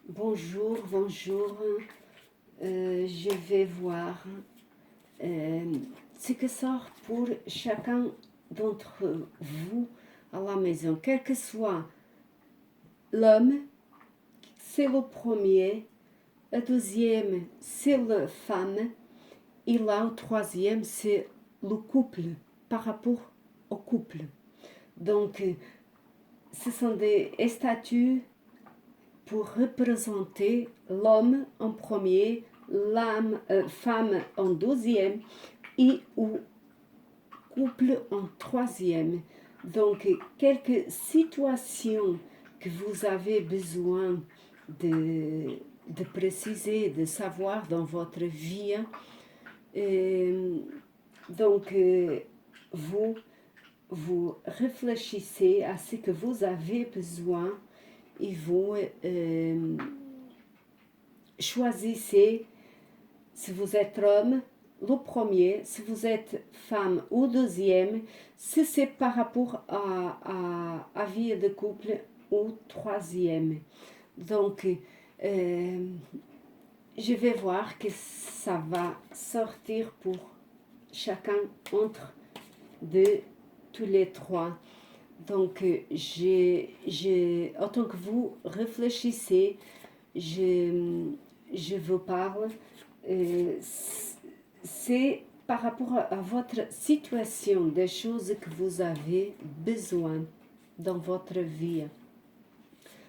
Bonjour, bonjour. Je vais voir ce que sort pour chacun d'entre vous à la maison. Quel que soit l'homme, c'est le premier. Le deuxième, c'est la femme. Et là, le troisième, c'est le couple, par rapport au couple. Donc, ce sont des statuts pour représenter l'homme en premier, la femme en deuxième et le couple en troisième. Donc, quelques situations que vous avez besoin de préciser, de savoir dans votre vie. Donc, vous réfléchissez à ce que vous avez besoin et vous choisissez si vous êtes homme, le premier, si vous êtes femme, au deuxième, si c'est par rapport à vie de couple, au troisième. Donc, je vais voir que ça va sortir pour chacun entre tous les trois. Donc, autant que vous réfléchissez, je vous parle. C'est par rapport à votre situation, des choses que vous avez besoin dans votre vie.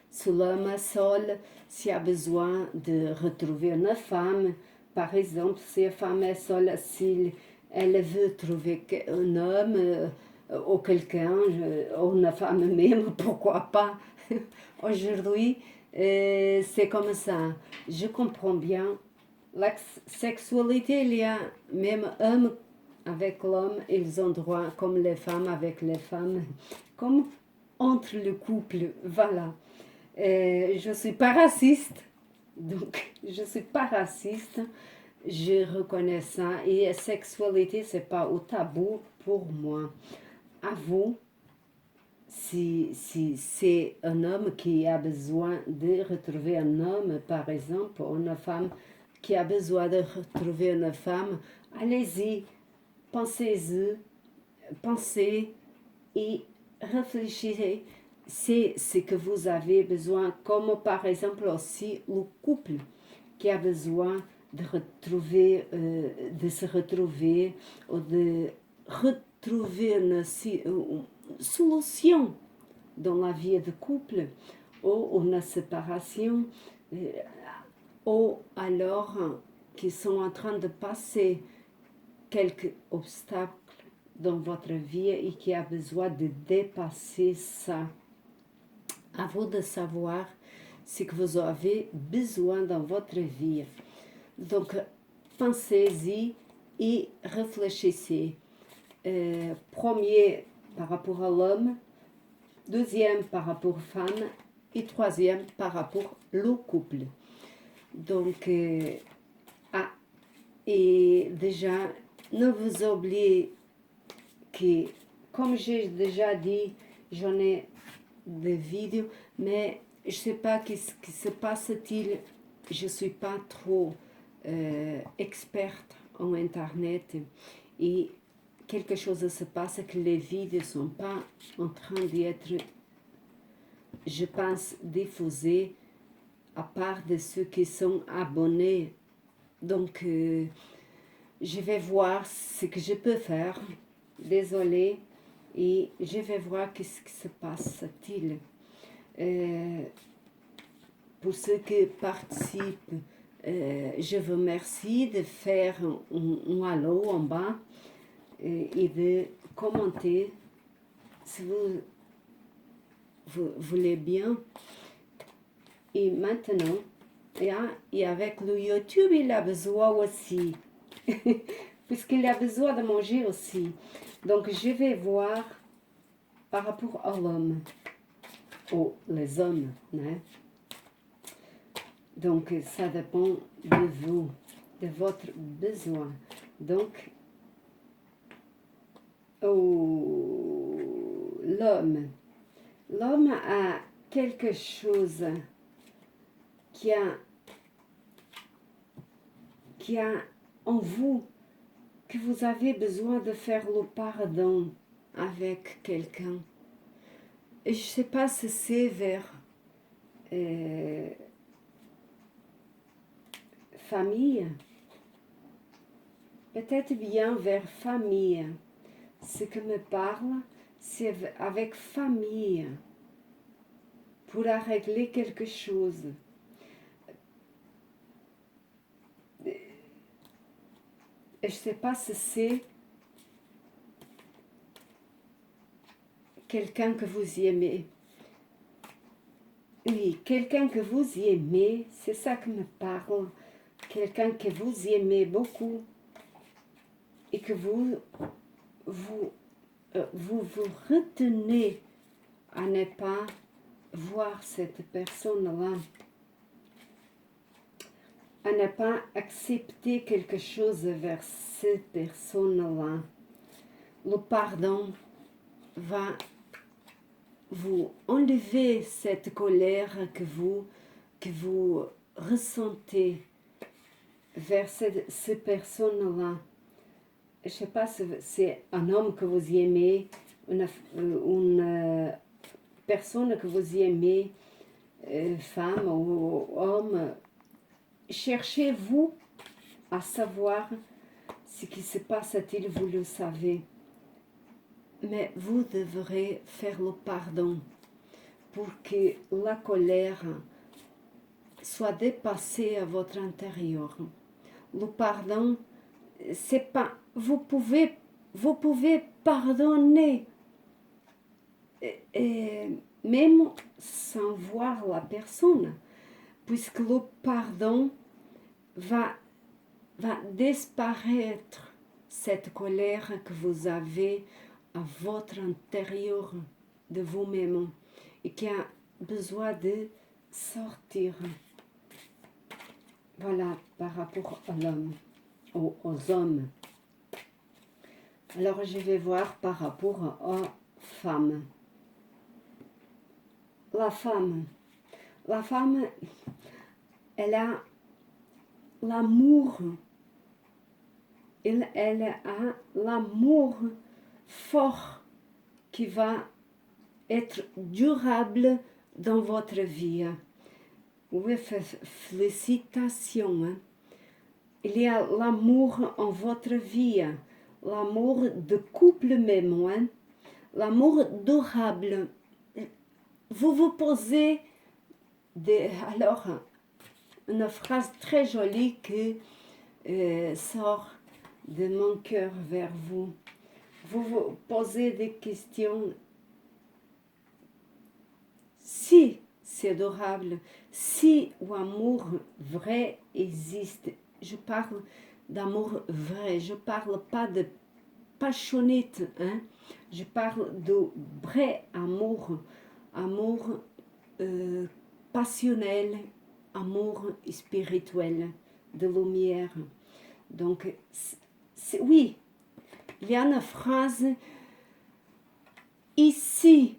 Si l'homme seul, s'il a besoin de retrouver une femme, par exemple, si la femme est seule, si elle veut trouver un homme ou quelqu'un, ou une femme même, pourquoi pas. Aujourd'hui, c'est comme ça. Je comprends bien. La sexualité, il y a même homme avec l'homme, ils ont droit, comme les femmes avec les femmes, comme entre le couple, voilà. Je ne suis pas raciste, donc je ne suis pas raciste, je reconnais ça. Et la sexualité, ce n'est pas au tabou pour moi. À vous, si c'est un homme qui a besoin de retrouver un homme, par exemple, ou une femme qui a besoin de retrouver une femme, allez-y, pensez-y, pensez et réfléchissez. C'est ce que vous avez besoin, comme par exemple aussi le couple qui a besoin de retrouver, de se retrouver ou de retrouver une solution dans la vie de couple ou une séparation ou alors qui sont en train de passer quelques obstacles dans votre vie et qui a besoin de dépasser ça. À vous de savoir ce que vous avez besoin dans votre vie. Donc, pensez-y et réfléchissez. Premier, par rapport à l'homme. Deuxième, par rapport aux femmes. Et troisième, par rapport au couple. Donc, et déjà, ne vous oubliez que, comme j'ai déjà dit, j'en ai des vidéos, mais je ne sais pas ce qui se passe-t-il. Je ne suis pas trop experte en Internet et quelque chose se passe que les vidéos ne sont pas en train d'être, je pense, diffusées à part de ceux qui sont abonnés. Donc, je vais voir ce que je peux faire. Désolée. Et je vais voir qu'est-ce qui se passe-t-il. Pour ceux qui participent, je vous remercie de faire un allô en bas et de commenter si vous voulez bien. Et maintenant, et avec le YouTube, il a besoin aussi. Puisqu'il a besoin de manger aussi. Donc, je vais voir par rapport à l'homme, ou les hommes. Hein? Donc, ça dépend de vous, de votre besoin. Donc, l'homme. L'homme a quelque chose qui a en vous, que vous avez besoin de faire le pardon avec quelqu'un. Et je ne sais pas si c'est vers famille, peut-être bien vers famille. Ce que me parle, c'est avec famille pour régler quelque chose. Et je ne sais pas si c'est quelqu'un que vous aimez. Oui, quelqu'un que vous aimez, c'est ça que me parle. Quelqu'un que vous aimez beaucoup et que vous retenez à ne pas voir cette personne-là, à ne pas accepter quelque chose vers cette personne-là. Le pardon va vous enlever cette colère que vous ressentez vers cette personne-là. Je ne sais pas si c'est un homme que vous aimez, une personne que vous aimez, femme ou homme. Cherchez-vous à savoir ce qui se passe-t-il, vous le savez. Mais vous devrez faire le pardon pour que la colère soit dépassée à votre intérieur. Le pardon, c'est pas... Vous pouvez pardonner, même sans voir la personne, puisque le pardon va disparaître cette colère que vous avez à votre intérieur de vous-même et qui a besoin de sortir. Voilà, par rapport à l'homme, aux hommes. Alors, je vais voir par rapport aux femmes. La femme, elle a l'amour. Elle a l'amour fort qui va être durable dans votre vie. Oui, félicitations. Hein? Il y a l'amour en votre vie, l'amour de couple même, hein? L'amour durable. Vous vous posez alors une phrase très jolie qui sort de mon cœur vers vous. Vous vous posez des questions. Si c'est durable, si l'amour vrai existe, je parle d'amour vrai, je parle pas de passionnate, hein? Je parle de vrai amour, amour passionnel, amour spirituel, de lumière. Donc, oui, il y a une phrase ici,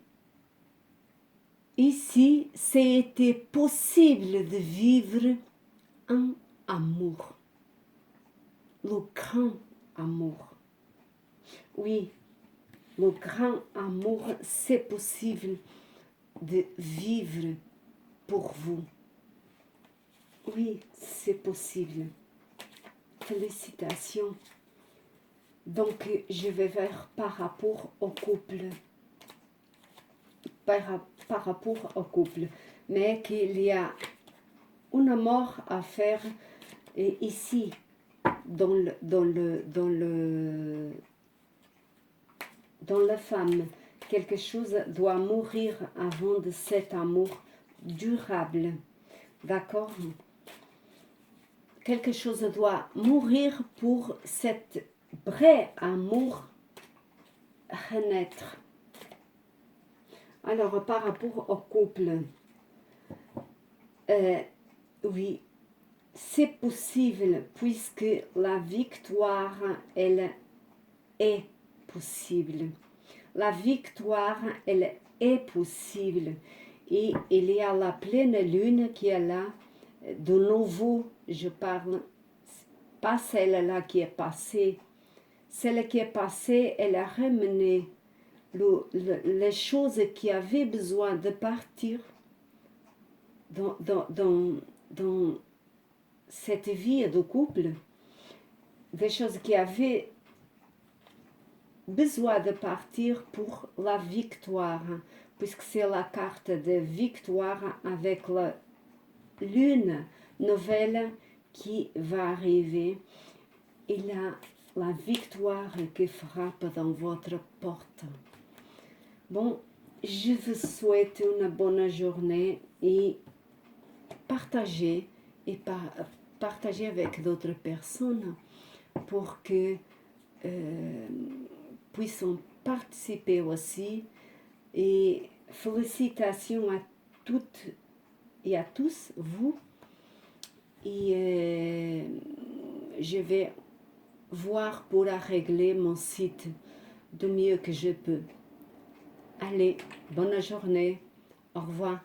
c'était possible de vivre un amour, le grand amour. Oui, le grand amour, c'est possible de vivre pour vous. Oui, c'est possible. Félicitations. Donc, je vais vers par rapport au couple. Par rapport au couple. Mais qu'il y a une mort à faire ici, dans la femme. Quelque chose doit mourir avant de cet amour durable. D'accord? Quelque chose doit mourir pour cet vrai amour renaître. Alors, par rapport au couple, oui, c'est possible puisque la victoire, elle est possible. La victoire, elle est possible. Et il y a la pleine lune qui est là de nouveau, je parle, pas celle-là qui est passée. Celle qui est passée, elle a ramené les choses qui avaient besoin de partir dans cette vie de couple, des choses qui avaient besoin de partir pour la victoire, puisque c'est la carte de victoire avec la lune nouvelle qui va arriver. Il y a la victoire qui frappe dans votre porte. Bon, je vous souhaite une bonne journée et partagez avec d'autres personnes pour que puissent participer aussi. Et félicitations à toutes et à tous, vous. Et je vais voir pour régler mon site du mieux que je peux. Allez, bonne journée. Au revoir.